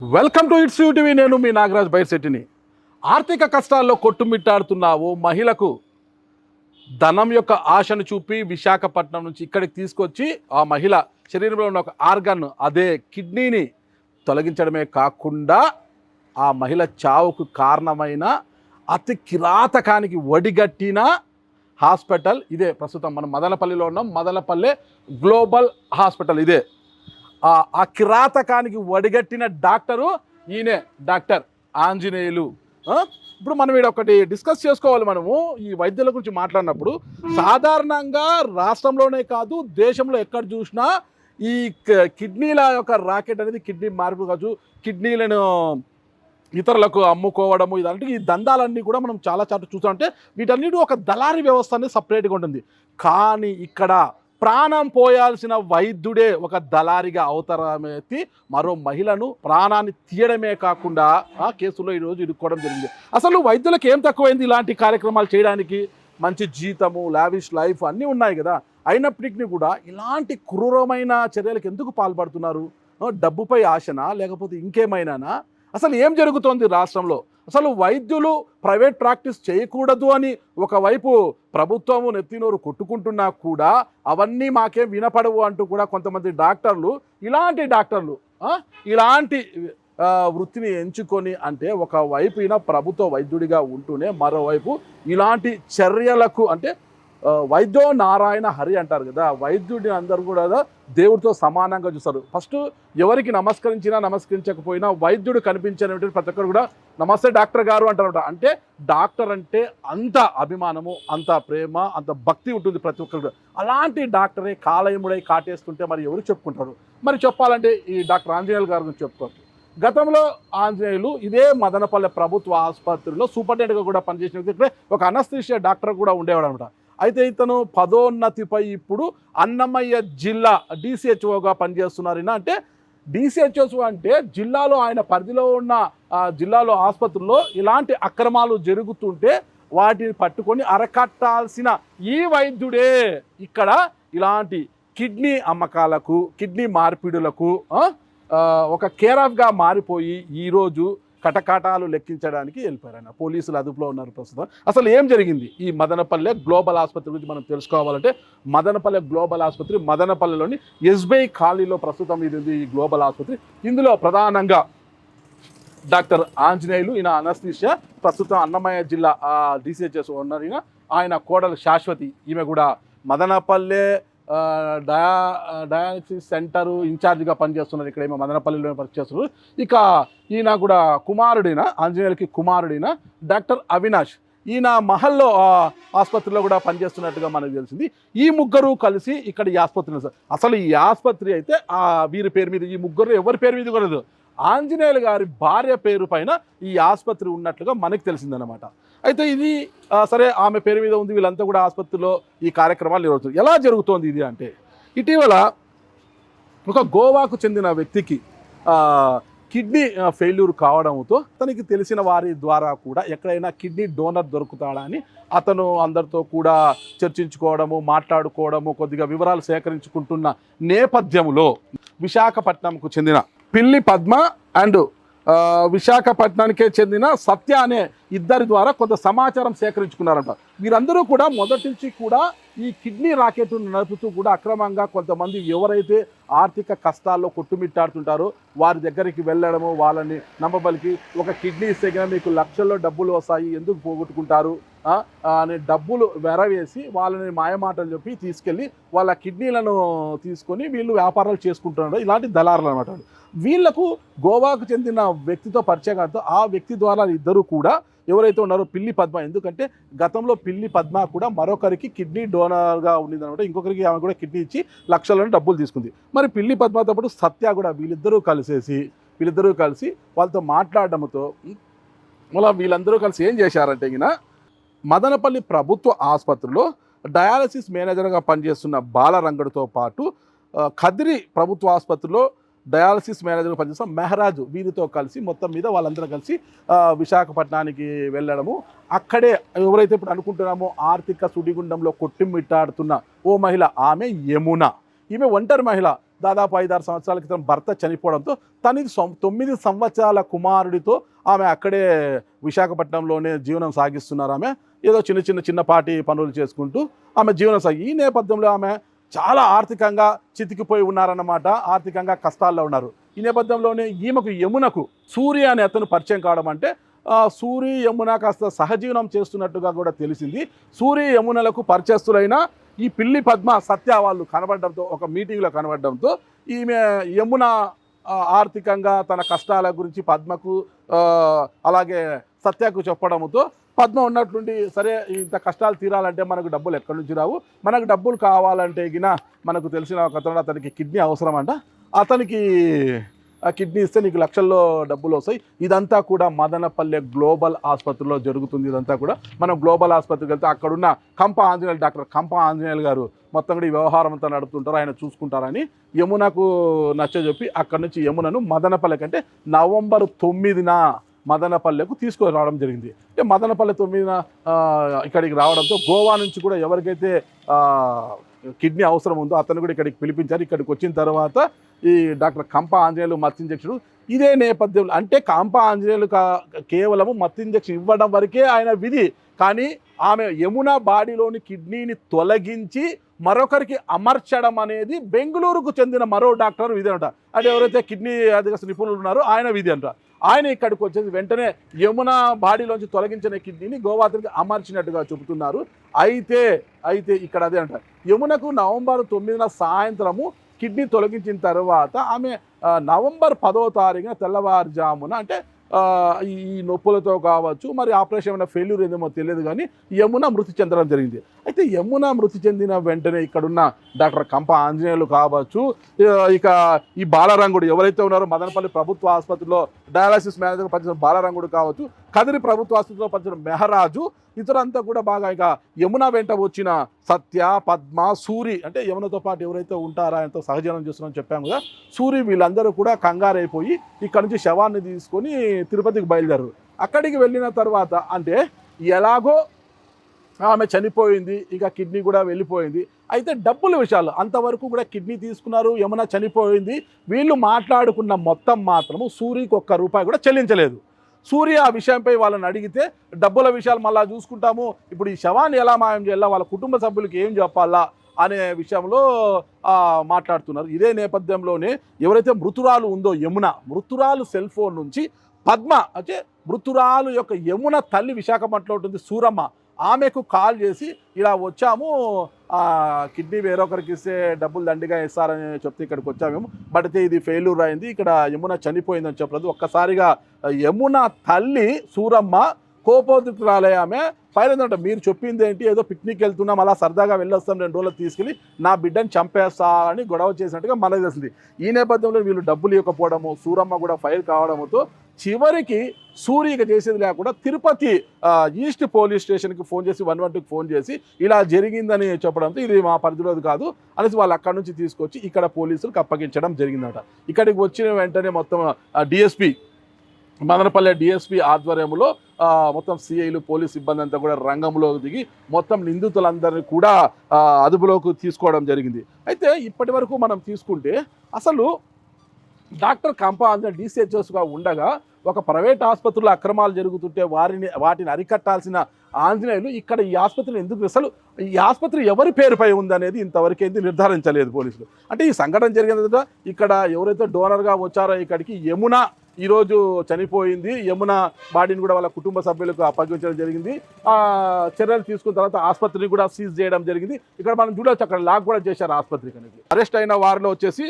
Welcome to it's UTV. నేను మీ నాగరాజ్ బైర్శెట్టిని. ఆర్థిక కష్టాల్లో కొట్టుమిట్టాడుతున్న ఓ మహిళకు ధనం యొక్క ఆశను చూపి విశాఖపట్నం నుంచి ఇక్కడికి తీసుకొచ్చి ఆ మహిళ శరీరంలో ఉన్న ఒక ఆర్గన్, అదే కిడ్నీని తొలగించడమే కాకుండా ఆ మహిళ చావుకు కారణమైన అతి కిరాతకానికి ఒడిగట్టిన హాస్పిటల్ ఇదే. ప్రస్తుతం మనం మదనపల్లిలో ఉన్నాం. మదనపల్లె గ్లోబల్ హాస్పిటల్ ఇదే. ఆ కిరాతకానికి వడిగట్టిన డాక్టరు ఈయనే, డాక్టర్ ఆంజనేయులు. ఇప్పుడు మనం ఇక్కడ ఒకటి డిస్కస్ చేసుకోవాలి. మనము ఈ వైద్యుల గురించి మాట్లాడినప్పుడు సాధారణంగా రాష్ట్రంలోనే కాదు, దేశంలో ఎక్కడ చూసినా ఈ కిడ్నీల యొక్క రాకెట్ అనేది, కిడ్నీ మార్పు కావచ్చు, కిడ్నీలను ఇతరులకు అమ్ముకోవడము, ఇదంటే ఈ దందాలన్నీ కూడా మనం చాలా చాటు చూసామంటే వీటన్నిటి ఒక దళారీ వ్యవస్థ అనేది సపరేట్గా ఉంటుంది. కానీ ఇక్కడ ప్రాణం పోయాల్సిన వైద్యుడే ఒక దళారిగా అవతారమెత్తి మరో మహిళను ప్రాణాన్ని తీయడమే కాకుండా ఆ కేసులో ఈరోజు ఇరుక్కోవడం జరిగింది. అసలు వైద్యులకు ఏం తక్కువైంది ఇలాంటి కార్యక్రమాలు చేయడానికి? మంచి జీతము, లావిష్ లైఫ్ అన్నీ ఉన్నాయి కదా. అయినప్పటికీ కూడా ఇలాంటి క్రూరమైన చర్యలకు ఎందుకు పాల్పడుతున్నారు? డబ్బుపై ఆశనా, లేకపోతే ఇంకేమైనానా? అసలు ఏం జరుగుతోంది రాష్ట్రంలో? అసలు వైద్యులు ప్రైవేట్ ప్రాక్టీస్ చేయకూడదు అని ఒకవైపు ప్రభుత్వము నెత్తినోరు కొట్టుకుంటున్నా కూడా అవన్నీ మాకేం వినపడవు అంటూ కూడా కొంతమంది డాక్టర్లు, ఇలాంటి వృత్తిని ఎంచుకొని, అంటే ఒకవైపు ఈయన ప్రభుత్వ వైద్యుడిగా ఉంటూనే మరోవైపు ఇలాంటి చర్యలకు, అంటే వైద్యో నారాయణ హరి అంటారు కదా, వైద్యుడిని అందరూ కూడా దేవుడితో సమానంగా చూస్తారు. ఫస్ట్ ఎవరికి నమస్కరించకపోయినా వైద్యుడు కనిపించినటువంటి ప్రతి ఒక్కరు కూడా నమస్తే డాక్టర్ గారు అంటారట. అంటే డాక్టర్ అంటే అంత అభిమానము, అంత ప్రేమ, అంత భక్తి ఉంటుంది ప్రతి ఒక్కరు. అలాంటి డాక్టరే కాలయముడై కాటేస్తుంటే మరి ఎవరు చెప్పుకుంటారు? మరి చెప్పాలంటే ఈ డాక్టర్ ఆంజనేయులు గారి గురించి చెప్పుకోవచ్చు. గతంలో ఆంజనేయులు ఇదే మదనపల్లె ప్రభుత్వ ఆసుపత్రిలో సూపరింటెండెంట్గా కూడా పనిచేసిన వ్యక్తి, ఒక అనస్థీషియా డాక్టర్ కూడా ఉండేవాడు అనమాట. అయితే ఇతను పదోన్నతిపై ఇప్పుడు అన్నమయ్య జిల్లా డిసిహెచ్ఓగా పనిచేస్తున్నారు. అంటే డిసిహెచ్ఓ అంటే జిల్లాలో, ఆయన పరిధిలో ఉన్న జిల్లాలో ఆసుపత్రుల్లో ఇలాంటి అక్రమాలు జరుగుతుంటే వాటిని పట్టుకొని అరకట్టాల్సిన ఈ వైద్యుడే ఇక్కడ ఇలాంటి కిడ్నీ అమ్మకాలకు, కిడ్నీ మార్పిడులకు ఒక కేర్ ఆఫ్గా మారిపోయి ఈరోజు కటకాటాలు లెక్కించడానికి వెళ్ళిపోయారు. పోలీసులు అదుపులో ఉన్నారు ప్రస్తుతం. అసలు ఏం జరిగింది ఈ మదనపల్లె గ్లోబల్ ఆసుపత్రి గురించి మనం తెలుసుకోవాలంటే, మదనపల్లె గ్లోబల్ ఆసుపత్రి మదనపల్లెలోని ఎస్బీఐ కాలనీలో ప్రస్తుతం ఇది ఈ గ్లోబల్ ఆసుపత్రి. ఇందులో ప్రధానంగా డాక్టర్ ఆంజనేయులు, ఈయన అనస్థీషియా, ప్రస్తుతం అన్నమయ్య జిల్లా డిసిహెచ్ఎస్ ఉన్నారు. ఆయన కోడలు శాశ్వతి, ఈమె కూడా మదనపల్లె డయాలసిస్ సెంటర్ ఇన్ఛార్జిగా పనిచేస్తున్నారు. ఇక్కడ ఏమో మదనపల్లిలో పనిచేస్తున్నారు. ఇక ఈయన కూడా కుమారుడైన, ఆంజనేయులకి కుమారుడైన డాక్టర్ అవినాష్, ఈయన మహల్లో ఆసుపత్రిలో కూడా పనిచేస్తున్నట్టుగా మనకు తెలిసింది. ఈ ముగ్గురు కలిసి ఇక్కడ ఈ ఆసుపత్రి, అసలు ఈ ఆసుపత్రి అయితే వీరి పేరు మీద, ఈ ముగ్గురు ఎవరి పేరు మీద కూడా ఆంజనేయులు గారి భార్య పేరు పైన ఈ ఆసుపత్రి ఉన్నట్లుగా మనకు తెలిసిందనమాట. అయితే ఇది సరే, ఆమె పేరు మీద ఉంది. వీళ్ళంతా కూడా ఆసుపత్రిలో ఈ కార్యక్రమాలు నిర్వహిస్తారు. ఎలా జరుగుతోంది ఇది అంటే, ఇటీవల ఒక గోవాకు చెందిన వ్యక్తికి కిడ్నీ ఫెయిల్యూర్ కావడంతో తనకి తెలిసిన వారి ద్వారా కూడా ఎక్కడైనా కిడ్నీ డోనర్ దొరుకుతాడా అని అతను అందరితో కూడా చర్చించుకోవడము, మాట్లాడుకోవడము, కొద్దిగా వివరాలు సేకరించుకుంటున్న నేపథ్యంలో విశాఖపట్నంకు చెందిన పిల్లి పద్మ అండ్ విశాఖపట్నానికే చెందిన సత్య అనే ఇద్దరి ద్వారా కొంత సమాచారం సేకరించుకున్నారంట. వీరందరూ కూడా మొదటి నుంచి కూడా ఈ కిడ్నీ రాకెట్ను నడుపుతూ కూడా అక్రమంగా కొంతమంది ఎవరైతే ఆర్థిక కష్టాల్లో కొట్టుమిట్టాడుతుంటారో వారి దగ్గరికి వెళ్ళడము, వాళ్ళని నమ్మబలికి ఒక కిడ్నీ ఇస్తే కనుక మీకు లక్షల్లో డబ్బులు వస్తాయి, ఎందుకు పోగొట్టుకుంటారు అనే డబ్బులు వెరవేసి వాళ్ళని మాయమాటలు చెప్పి తీసుకెళ్ళి వాళ్ళ కిడ్నీలను తీసుకొని వీళ్ళు వ్యాపారాలు చేసుకుంటున్నారు. ఇలాంటి దళారులు అనమాట. వీళ్లకు గోవాకు చెందిన వ్యక్తితో పరిచయంతో ఆ వ్యక్తి ద్వారా ఇద్దరు కూడా ఎవరైతే ఉన్నారో పిల్లి పద్మ, ఎందుకంటే గతంలో పిల్లి పద్మ కూడా మరొకరికి కిడ్నీ డోనర్గా ఉండిందనమాట. ఇంకొకరికి ఆమె కూడా కిడ్నీ ఇచ్చి లక్షలను డబ్బులు తీసుకుంది. మరి పిల్లి పద్మతో పాటు సత్య కూడా వీళ్ళిద్దరూ కలిసి వాళ్ళతో మాట్లాడడంతో మళ్ళీ వీళ్ళందరూ కలిసి ఏం చేశారంటే, మదనపల్లి ప్రభుత్వ ఆసుపత్రిలో డయాలసిస్ మేనేజర్గా పనిచేస్తున్న బాలరంగడితో పాటు కదిరి ప్రభుత్వ ఆసుపత్రిలో డయాలసిస్ మేనేజర్గా పనిచేస్తున్న మెహరాజు, వీరితో కలిసి మొత్తం మీద వాళ్ళందరూ కలిసి విశాఖపట్నానికి వెళ్ళడము. అక్కడే ఎవరైతే ఇప్పుడు అనుకుంటున్నామో ఆర్థిక సుడిగుండంలో కొట్టుమిట్టాడుతున్న ఓ మహిళ, ఆమె యమున, ఈమె ఒంటరి మహిళ. దాదాపు 5-6 సంవత్సరాల క్రితం భర్త చనిపోవడంతో తనది 9 సంవత్సరాల కుమారుడితో ఆమె అక్కడే విశాఖపట్నంలోనే జీవనం సాగిస్తున్నారు. ఆమె ఏదో చిన్నపాటి పనులు చేసుకుంటూ ఆమె జీవనం ఈ నేపథ్యంలో ఆమె చాలా ఆర్థికంగా చితికిపోయి ఉన్నారన్నమాట. ఆర్థికంగా కష్టాల్లో ఉన్నారు. ఈ నేపథ్యంలోనే ఈమెకు యమునకు సూర్య అనే అతను పరిచయం కావడం, అంటే సూరి యమున కాస్త సహజీవనం చేస్తున్నట్టుగా కూడా తెలిసింది. సూరి యమునలకు పరిచయస్తులైన ఈ పిల్లి పద్మ సత్య వాళ్ళు కనబడడంతో, ఒక మీటింగ్లో కనబడడంతో ఈమె యమున ఆర్థికంగా తన కష్టాల గురించి పద్మకు అలాగే సత్యకు చెప్పడంతో పద్మ ఉన్నట్లుండి సరే ఇంత కష్టాలు తీరాలంటే మనకు డబ్బులు ఎక్కడి నుంచి రావు, మనకు డబ్బులు కావాలంటే గిన మనకు తెలిసిన ఒక అతను, అతనికి కిడ్నీ అవసరం అంట, అతనికి ఆ కిడ్నీ ఇస్తే నీకు లక్షల్లో డబ్బులు వస్తాయి. ఇదంతా కూడా మదనపల్లె గ్లోబల్ ఆసుపత్రిలో జరుగుతుంది. ఇదంతా కూడా మనం గ్లోబల్ ఆసుపత్రికి వెళ్తే అక్కడున్న డాక్టర్ కంప ఆంజనేయులు గారు మొత్తం కూడా ఈ వ్యవహారం అంతా నడుపుతుంటారు, ఆయన చూసుకుంటారని యమునకు నచ్చజెప్పి అక్కడి నుంచి యమునను మదనపల్లె కంటే నవంబర్ 9న మదనపల్లెకు తీసుకొని రావడం జరిగింది. అంటే మదనపల్లె 9న ఇక్కడికి రావడంతో గోవా నుంచి కూడా ఎవరికైతే కిడ్నీ అవసరం ఉందో అతను కూడా ఇక్కడికి పిలిపించారు. ఇక్కడికి వచ్చిన తర్వాత ఈ డాక్టర్ కంప ఆంజనేయులు మత్తు ఇంజెక్షన్ ఇదే నేపథ్యంలో, అంటే కంప ఆంజనేయులు కేవలము మత్తు ఇంజెక్షన్ ఇవ్వడం వరకే ఆయన విధి, కానీ ఆమె యమున బాడీలోని కిడ్నీని తొలగించి మరొకరికి అమర్చడం అనేది బెంగళూరుకు చెందిన మరో డాక్టర్ విధి అంట. అంటే ఎవరైతే కిడ్నీ అధిక నిపుణులు ఉన్నారో ఆయన విధి అంట. ఆయన ఇక్కడికి వచ్చేసి వెంటనే యమున బాడీలోంచి తొలగించిన కిడ్నీని గోవాకి అమర్చినట్టుగా చెబుతున్నారు. అయితే ఇక్కడ అదే అంట, యమునకు నవంబర్ 9న సాయంత్రము కిడ్నీ తొలగించిన తర్వాత ఆమె నవంబర్ 10వ తారీఖున తెల్లవారుజామున, అంటే ఈ నొప్పులతో కావచ్చు, మరి ఆపరేషన్ ఏమైనా ఫెయిల్యూర్ ఏదేమో తెలియదు, కానీ యమున మృతి చెందడం జరిగింది. అయితే యమున మృతి చెందిన వెంటనే ఇక్కడున్న డాక్టర్ కంప ఆంజనేయులు కావచ్చు, ఇక ఈ బాలరంగుడు ఎవరైతే ఉన్నారో మదనపల్లి ప్రభుత్వ ఆసుపత్రిలో డయాలసిస్ మేనేజర్గా పనిచేసిన బాలరంగుడు కావచ్చు, కదిరి ప్రభుత్వ ఆసుపత్రిలో పనిచేసిన మెహరాజు, ఇతరంతా కూడా బాగా ఇక యమున వెంట వచ్చిన సత్య, పద్మ, సూరి, అంటే యమునతో పాటు ఎవరైతే ఉంటారో ఆయనతో సహజీవనం చేస్తున్నారని చెప్పాము కదా, సూరి వీళ్ళందరూ కూడా కంగారైపోయి ఇక్కడ నుంచి శవాన్ని తీసుకొని తిరుపతికి బయలుదేరారు. అక్కడికి వెళ్ళిన తర్వాత అంటే ఎలాగో ఆమె చనిపోయింది, ఇక కిడ్నీ కూడా వెళ్ళిపోయింది. అయితే డబ్బుల విషయాలు అంతవరకు కూడా కిడ్నీ తీసుకున్నారు, యమున చనిపోయింది, వీళ్ళు మాట్లాడుకున్న మొత్తం మాత్రము సూరికి ₹1 కూడా చెల్లించలేదు. సూర్య ఆ విషయంపై వాళ్ళని అడిగితే డబ్బుల విషయాలు మళ్ళీ చూసుకుంటాము, ఇప్పుడు ఈ శవాన్ని ఎలా మాయం చేయాలా, వాళ్ళ కుటుంబ సభ్యులకి ఏం చెప్పాలా అనే విషయంలో మాట్లాడుతున్నారు. ఇదే నేపథ్యంలోనే ఎవరైతే మృతురాలు ఉందో మృతురాలు సెల్ ఫోన్ నుంచి పద్మ, అంటే మృతురాలు యొక్క యమున తల్లి విశాఖపట్నంలో ఉంటుంది సూరమ్మ, ఆమెకు కాల్ చేసి ఇలా వచ్చాము, కిడ్నీ వేరొకరికి ఇస్తే డబ్బులు దండిగా ఇస్తారని చెప్తే ఇక్కడికి వచ్చామేమో, బట్ అయితే ఇది ఫెయిల్యూర్ అయింది, ఇక్కడ యమున చనిపోయిందని చెప్పలేదు. ఒక్కసారిగా యమున తల్లి సూరమ్మ కోపోద్రిక్తురాలే, ఆమె పైన మీరు చెప్పింది ఏంటి, ఏదో పిక్నిక్ వెళ్తున్నాం అలా సరదాగా వెళ్ళొస్తాం 2 రోజులు తీసుకెళ్ళి నా బిడ్డని చంపేస్తారని గొడవ చేసినట్టుగా మనకు తెలిసింది. ఈ నేపథ్యంలో వీళ్ళు డబ్బులు ఇవ్వకపోవడము, సూరమ్మ కూడా ఫైర్ కావడంతో చివరికి సూర్యకి చేసేది లేకుండా తిరుపతి ఈస్ట్ పోలీస్ స్టేషన్కి ఫోన్ చేసి 112కి ఫోన్ చేసి ఇలా జరిగిందని చెప్పడంతో ఇది మా పరిధిలోది కాదు అనేసి వాళ్ళు అక్కడి నుంచి తీసుకొచ్చి ఇక్కడ పోలీసులకు అప్పగించడం జరిగిందట. ఇక్కడికి వచ్చిన వెంటనే మొత్తం డిఎస్పీ మదనపల్లె డిఎస్పీ ఆధ్వర్యంలో మొత్తం సిఐలు పోలీస్ సిబ్బంది అంతా కూడా రంగంలోకి దిగి మొత్తం నిందితులందరినీ కూడా అదుపులోకి తీసుకోవడం జరిగింది. అయితే ఇప్పటి వరకు మనం తీసుకుంటే అసలు డాక్టర్ కంప ఆంజనేయులు DCHOస్గా ఉండగా ఒక ప్రైవేట్ ఆసుపత్రిలో అక్రమాలు జరుగుతుంటే వాటిని అరికట్టాల్సిన ఆంజనేయులు ఇక్కడ ఈ ఆసుపత్రిని ఎందుకు, అసలు ఈ ఆసుపత్రి ఎవరి పేరుపై ఉందనేది ఇంతవరకు ఏంది నిర్ధారించలేదు పోలీసులు. అంటే ఈ సంఘటన జరిగిన ఇక్కడ ఎవరైతే డోనర్గా వచ్చారో ఇక్కడికి యమున ఈరోజు చనిపోయింది, యమున బాడీని కూడా వాళ్ళ కుటుంబ సభ్యులకు అప్పగించడం జరిగింది. చర్యలు తీసుకున్న తర్వాత ఆసుపత్రిని కూడా సీజ్ చేయడం జరిగింది. ఇక్కడ మనం చూడవచ్చు అక్కడ లాక్ కూడా చేశారు ఆసుపత్రికి అనేది. అరెస్ట్ అయిన వారిలో వచ్చేసి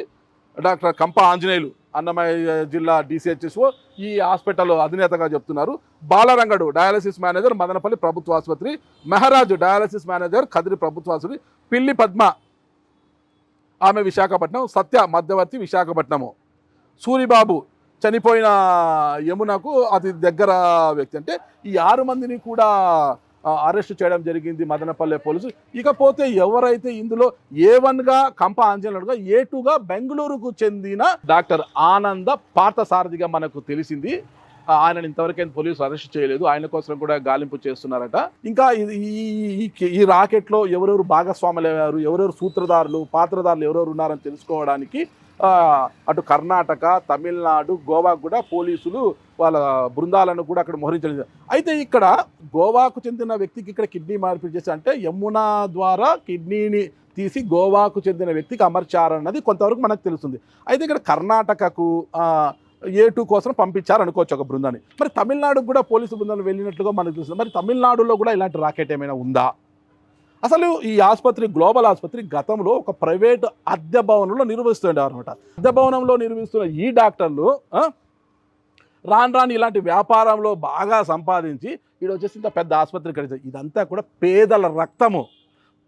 డాక్టర్ కంప ఆంజనేయులు అన్నమయ్య జిల్లా DCHO ఈ హాస్పిటల్ అధినేతగా చెప్తున్నారు. బాలరంగడు డయాలసిస్ మేనేజర్ మదనపల్లి ప్రభుత్వ ఆసుపత్రి, మెహరాజు డయాలసిస్ మేనేజర్ కదిరి ప్రభుత్వ ఆసుపత్రి, పిల్లి పద్మ ఆమె విశాఖపట్నం, సత్య మధ్యవర్తి విశాఖపట్నము, సూరిబాబు చనిపోయిన యమునకు అతి దగ్గర వ్యక్తి. అంటే ఈ 6 మందిని కూడా అరెస్ట్ చేయడం జరిగింది మదనపల్లె పోలీసు. ఇకపోతే ఎవరైతే ఇందులో A1గా కంప ఆంజనేయులుగా, A2గా బెంగళూరుకు చెందిన డాక్టర్ ఆనంద పార్థసారథిగా మనకు తెలిసింది. ఆయనను ఇంతవరకైనా పోలీసులు అరెస్ట్ చేయలేదు, ఆయన కోసం కూడా గాలింపు చేస్తున్నారట. ఇంకా ఈ రాకెట్లో ఎవరెవరు భాగస్వాములు అయ్యారు, ఎవరెవరు సూత్రధారులు పాత్రధారులు ఎవరెవరు ఉన్నారని తెలుసుకోవడానికి అటు కర్ణాటక, తమిళనాడు, గోవాకు కూడా పోలీసులు వాళ్ళ బృందాలను కూడా అక్కడ మోహరించలేదు. అయితే ఇక్కడ గోవాకు చెందిన వ్యక్తికి ఇక్కడ కిడ్నీ మార్పిడి చేసి అంటే యమునా ద్వారా కిడ్నీని తీసి గోవాకు చెందిన వ్యక్తికి అమర్చారన్నది కొంతవరకు మనకు తెలుస్తుంది. అయితే ఇక్కడ కర్ణాటకకు A2 కోసం పంపించారు అనుకోవచ్చు ఒక బృందాన్ని. మరి తమిళనాడుకు కూడా పోలీసు బృందాలు వెళ్ళినట్లుగా మనకు తెలుస్తుంది. మరి తమిళనాడులో కూడా ఇలాంటి రాకెట్ ఏమైనా ఉందా? అసలు ఈ ఆసుపత్రి గ్లోబల్ ఆసుపత్రి గతంలో ఒక ప్రైవేట్ అద్దె భవనంలో నిర్వహిస్తుండేవారు అనమాట. అద్దె భవనంలో నిర్వహిస్తున్న ఈ డాక్టర్లు రాను ఇలాంటి వ్యాపారంలో బాగా సంపాదించి వీడు వచ్చేసి ఇంత పెద్ద ఆసుపత్రి కట్టించారు. ఇదంతా కూడా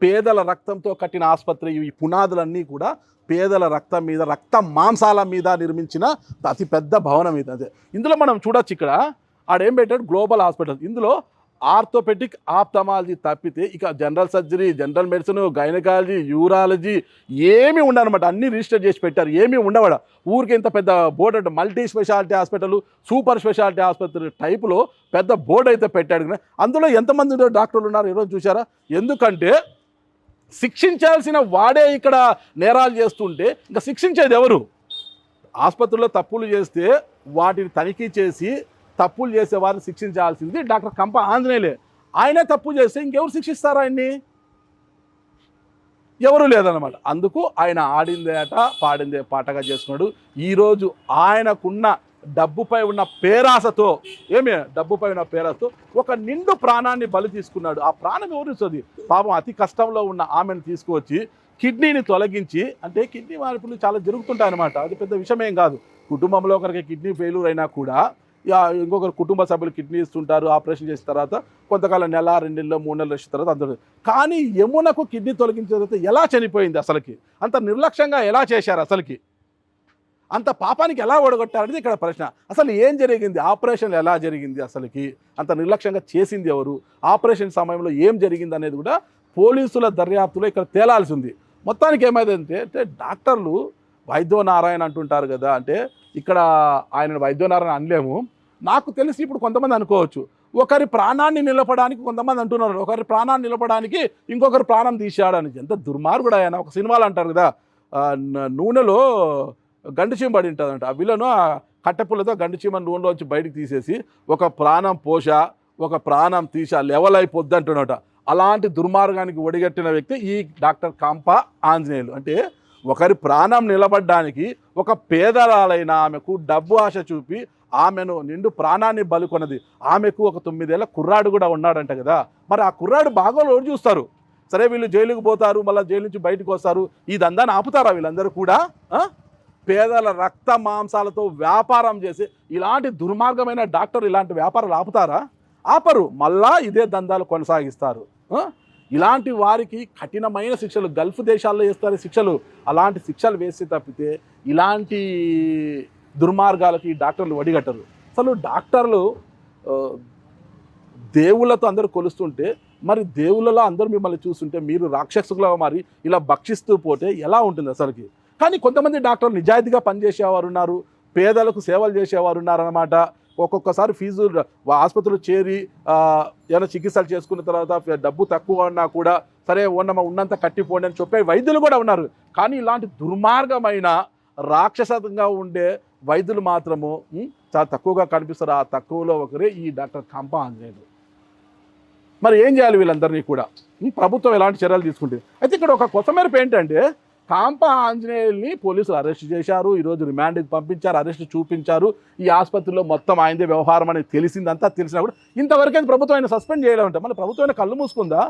పేదల రక్తంతో కట్టిన ఆసుపత్రి. ఈ పునాదులన్నీ కూడా పేదల రక్తం మీద, రక్త మాంసాల మీద నిర్మించిన అతి పెద్ద భవనం ఇది. ఇందులో మనం చూడొచ్చు, ఇక్కడ ఆడేం పెట్టాడు, గ్లోబల్ హాస్పిటల్. ఇందులో ఆర్థోపెడిక్, ఆప్థమాలజీ తప్పితే ఇక general surgery, general medicine, gynaecology, urology ఏమీ ఉండనమాట. అన్నీ రిజిస్టర్ చేసి పెట్టారు. ఏమీ ఉండవడ. ఊరికి ఇంత పెద్ద బోర్డు అంటే multi speciality hospital, super speciality ఆసుపత్రి టైపులో పెద్ద బోర్డు అయితే పెట్టాడు. అందులో ఎంతమంది డాక్టర్లు ఉన్నారు ఈరోజు చూసారా? ఎందుకంటే శిక్షించాల్సిన వాడే ఇక్కడ నేరాలు చేస్తుంటే ఇంకా శిక్షించేది ఎవరు? ఆసుపత్రిలో తప్పులు చేస్తే వాటిని తనిఖీ చేసి తప్పులు చేసే వారిని శిక్షించాల్సింది డాక్టర్ కంప ఆంజనేయులే. ఆయనే తప్పు చేస్తే ఇంకెవరు శిక్షిస్తారు ఆయన్ని? ఎవరు లేదన్నమాట. అందుకు ఆయన ఆడిందే ఆట పాడిందే పాటగా చేసుకున్నాడు. ఈరోజు ఆయనకున్న డబ్బుపై ఉన్న పేరాసతో ఒక నిండు ప్రాణాన్ని బలి తీసుకున్నాడు. ఆ ప్రాణం ఎవరు ఇస్తుంది? పాపం అతి కష్టంలో ఉన్న ఆమెను తీసుకువచ్చి కిడ్నీని తొలగించి, అంటే కిడ్నీ మార్పులు చాలా జరుగుతుంటాయి అన్నమాట. అది పెద్ద విషయం కాదు. కుటుంబంలో ఒకరికి కిడ్నీ ఫెయిల్యూర్ అయినా కూడా ఇంకొకరు కుటుంబ సభ్యులు కిడ్నీ ఇస్తుంటారు. ఆపరేషన్ చేసిన తర్వాత కొంతకాలం నెల, 2 నెలలు, 3 నెలలు వచ్చిన తర్వాత అందరూ. కానీ యమునకు కిడ్నీ తొలగించిన తర్వాత ఎలా చనిపోయింది? అసలుకి అంత నిర్లక్ష్యంగా ఎలా చేశారు? అసలుకి అంత పాపానికి ఎలా ఓడగొట్టారనేది ఇక్కడ ప్రశ్న. అసలు ఏం జరిగింది? ఆపరేషన్ ఎలా జరిగింది? అసలుకి అంత నిర్లక్ష్యంగా చేసింది ఎవరు? ఆపరేషన్ సమయంలో ఏం జరిగింది అనేది కూడా పోలీసుల దర్యాప్తులో ఇక్కడ తేలాల్సి ఉంది. మొత్తానికి ఏమైందంటే డాక్టర్లు వైద్యనారాయణ అంటుంటారు కదా, అంటే ఇక్కడ ఆయన వైద్యనారాయణ అనలేము. నాకు తెలిసి ఇప్పుడు కొంతమంది అనుకోవచ్చు, ఒకరి ప్రాణాన్ని నిలపడానికి కొంతమంది అంటున్నారు, ఒకరి ప్రాణాన్ని నిలపడానికి ఇంకొకరి ప్రాణం తీశాడని. ఎంత దుర్మార్గుడు ఆయన. ఒక సినిమాలు అంటారు కదా, నూనెలో గండు చీమ పడి ఉంటుందంట. ఆ విలను ఆ కట్టెపుల్లతో గండు చీమను నూనెలోంచి బయటికి తీసేసి ఒక ప్రాణం ఒక ప్రాణం తీసా లెవెల్ అయిపోద్ది అంటున్నట. అలాంటి దుర్మార్గానికి ఒడిగట్టిన వ్యక్తి ఈ డాక్టర్ కంప ఆంజనేయులు. అంటే ఒకరి ప్రాణం నిలబడడానికి ఒక పేదరాలైన ఆమెకు డబ్బు ఆశ చూపి ఆమెను నిండు ప్రాణాన్ని బలుకొన్నది. ఆమెకు ఒక 9 ఏళ్ల కుర్రాడు కూడా ఉన్నాడంట కదా. మరి ఆ కుర్రాడు బాగోలు చూస్తారు. సరే వీళ్ళు జైలుకు పోతారు, మళ్ళీ జైలు నుంచి బయటకు వస్తారు. ఈ దందాన్ని ఆపుతారా వీళ్ళందరూ కూడా? పేదల రక్త మాంసాలతో వ్యాపారం చేసి ఇలాంటి దుర్మార్గమైన డాక్టర్ ఇలాంటి వ్యాపారాలు ఆపుతారా? ఆపరు. మళ్ళా ఇదే దందాలు కొనసాగిస్తారు. ఇలాంటి వారికి కఠినమైన శిక్షలు, గల్ఫ్ దేశాల్లో వేస్తారు శిక్షలు, అలాంటి శిక్షలు వేసి తప్పితే ఇలాంటి దుర్మార్గాలకి డాక్టర్లు వడిగట్టరు. అసలు డాక్టర్లు దేవుళ్ళతో అందరూ కొలుస్తుంటే, మరి దేవుళ్ళలో అందరూ మిమ్మల్ని చూస్తుంటే మీరు రాక్షసులుగా మారి ఇలా భక్షిస్తూ పోతే ఎలా ఉంటుంది అసలుకి? కానీ కొంతమంది డాక్టర్లు నిజాయితీగా పనిచేసేవారు ఉన్నారు, పేదలకు సేవలు చేసేవారు ఉన్నారన్నమాట. ఒక్కొక్కసారి ఫీజు ఆసుపత్రిలో చేరి ఏమైనా చికిత్సలు చేసుకున్న తర్వాత డబ్బు తక్కువ ఉన్నా కూడా సరే ఉన్నంత కట్టిపోండి అని చెప్పే వైద్యులు కూడా ఉన్నారు. కానీ ఇలాంటి దుర్మార్గమైన రాక్షసంగా ఉండే వైద్యులు మాత్రము చాలా తక్కువగా కనిపిస్తారు. ఆ తక్కువలో ఒకరే ఈ డాక్టర్ కంప ఆంజనేయులు. మరి ఏం చేయాలి వీళ్ళందరినీ కూడా? ప్రభుత్వం ఎలాంటి చర్యలు తీసుకుంటుంది? అయితే ఇక్కడ ఒక కొత్త మేరకు ఏంటంటే, కంప ఆంజనేయుల్ని పోలీసులు అరెస్ట్ చేశారు, ఈరోజు రిమాండ్కి పంపించారు, అరెస్ట్ చూపించారు. ఈ ఆసుపత్రిలో మొత్తం ఆయనదే వ్యవహారం అనేది తెలిసిందంతా తెలిసినా కూడా ఇంతవరకు ప్రభుత్వం ఆయన సస్పెండ్ చేయలేమంటే మన ప్రభుత్వం కళ్ళు మూసుకుందా?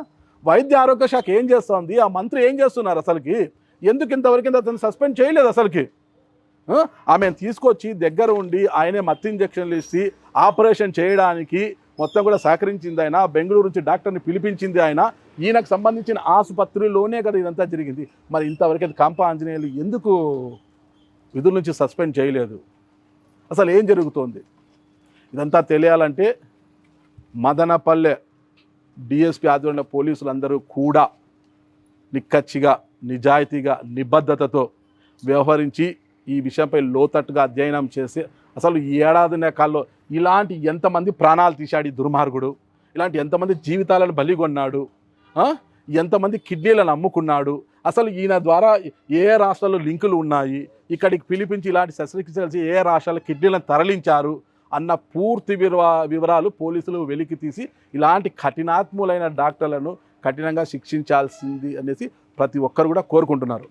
వైద్య ఆరోగ్య శాఖ ఏం చేస్తుంది? ఆ మంత్రి ఏం చేస్తున్నారు? అసలుకి ఎందుకు ఇంతవరకు అతను సస్పెండ్ చేయలేదు? అసలుకి ఆమెను తీసుకొచ్చి దగ్గర ఉండి ఆయనే మత్తు ఇంజక్షన్లు ఇచ్చి ఆపరేషన్ చేయడానికి మొత్తం కూడా సహకరించింది ఆయన. బెంగళూరు నుంచి డాక్టర్ని పిలిపించింది ఆయన. ఈయనకు సంబంధించిన ఆసుపత్రిలోనే కదా ఇదంతా జరిగింది. మరి ఇంతవరకు అది కంప ఆంజనేయులు ఎందుకు విధుల నుంచి సస్పెండ్ చేయలేదు? అసలు ఏం జరుగుతోంది? ఇదంతా తెలియాలంటే మదనపల్లె డిఎస్పీ ఆధ్వర్యంలో పోలీసులందరూ కూడా నిక్కచ్చిగా, నిజాయితీగా, నిబద్ధతతో వ్యవహరించి ఈ విషయంపై లోతట్టుగా అధ్యయనం చేసి అసలు ఈ ఏడాది కాలంలో ఇలాంటి ఎంతమంది ప్రాణాలు తీశాడు ఈ దుర్మార్గుడు, ఇలాంటి ఎంతమంది జీవితాలను బలిగొన్నాడు, ఎంతమంది కిడ్నీలను అమ్ముకున్నాడు, అసలు ఈయన ద్వారా ఏ రాష్ట్రాల్లో లింకులు ఉన్నాయి, ఇక్కడికి పిలిపించి ఇలాంటి శస్త్రచికిత్సలు ఏ రాష్ట్రాల్లో కిడ్నీలను తరలించారు అన్న పూర్తి వివరాలు పోలీసులు వెలికి తీసి ఇలాంటి కఠినాత్ములైన డాక్టర్లను కఠినంగా శిక్షించాల్సింది అనేసి ప్రతి ఒక్కరు కూడా కోరుకుంటున్నారు.